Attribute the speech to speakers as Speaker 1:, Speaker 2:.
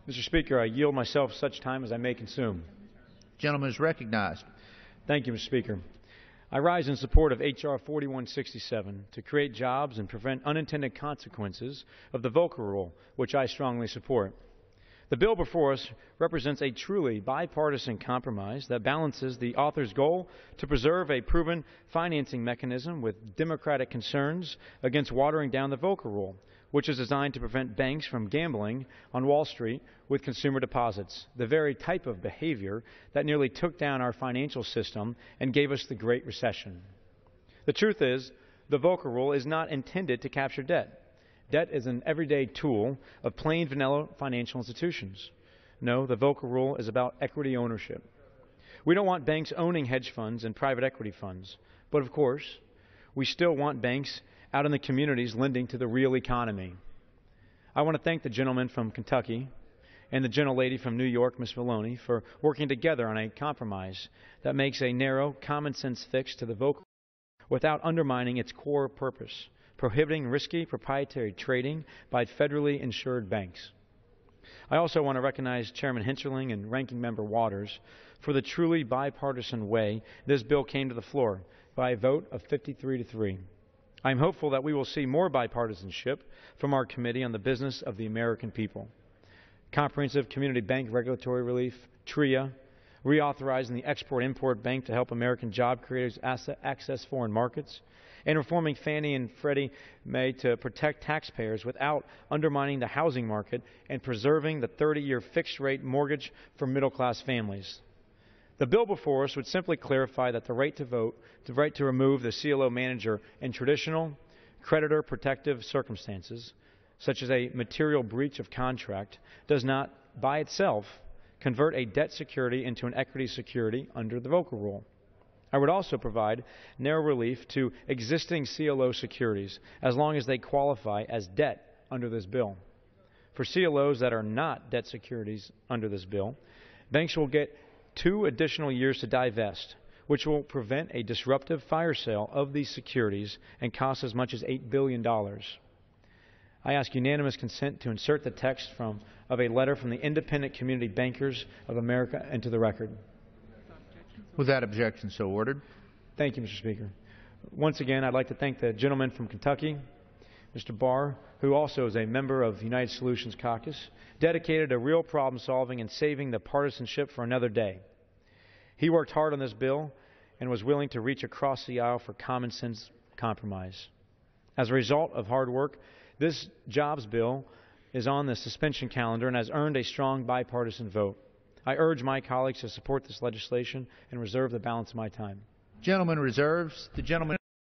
Speaker 1: Mr. Speaker, I yield myself such time as I may consume.
Speaker 2: Gentleman is recognized.
Speaker 1: Thank you, Mr. Speaker. I rise in support of H.R. 4167 to create jobs and prevent unintended consequences of the Volcker Rule, which I strongly support. The bill before us represents a truly bipartisan compromise that balances the author's goal to preserve a proven financing mechanism with democratic concerns against watering down the Volcker Rule, which is designed to prevent banks from gambling on Wall Street with consumer deposits, the very type of behavior that nearly took down our financial system and gave us the Great Recession. The truth is, the Volcker Rule is not intended to capture debt. Debt is an everyday tool of plain vanilla financial institutions. No, the Volcker Rule is about equity ownership. We don't want banks owning hedge funds and private equity funds, but of course, we still want banks out in the communities lending to the real economy. I want to thank the gentleman from Kentucky and the gentlelady from New York, Ms. Maloney, for working together on a compromise that makes a narrow, common-sense fix to the Volcker without undermining its core purpose, prohibiting risky proprietary trading by federally insured banks. I also want to recognize Chairman Hensarling and Ranking Member Waters for the truly bipartisan way this bill came to the floor by a vote of 53-3. I am hopeful that we will see more bipartisanship from our Committee on the Business of the American People. Comprehensive Community Bank Regulatory Relief, TRIA, reauthorizing the Export-Import Bank to help American job creators access foreign markets, and reforming Fannie and Freddie Mae to protect taxpayers without undermining the housing market and preserving the 30-year fixed-rate mortgage for middle-class families. The bill before us would simply clarify that the right to vote, the right to remove the CLO manager in traditional, creditor-protective circumstances, such as a material breach of contract, does not, by itself, convert a debt security into an equity security under the Volcker Rule. I would also provide narrow relief to existing CLO securities as long as they qualify as debt under this bill. For CLOs that are not debt securities under this bill, banks will get 2 additional years to divest, which will prevent a disruptive fire sale of these securities and cost as much as $8 billion. I ask unanimous consent to insert the text of a letter from the Independent Community Bankers of America into the record.
Speaker 2: Without objection, so ordered.
Speaker 1: Thank you, Mr. Speaker. Once again, I'd like to thank the gentleman from Kentucky, Mr. Barr, who also is a member of the United Solutions Caucus, dedicated to real problem solving and saving the partisanship for another day. He worked hard on this bill and was willing to reach across the aisle for common sense compromise. As a result of hard work, this jobs bill is on the suspension calendar and has earned a strong bipartisan vote. I urge my colleagues to support this legislation and reserve the balance of my time.
Speaker 2: Gentleman reserves. The gentleman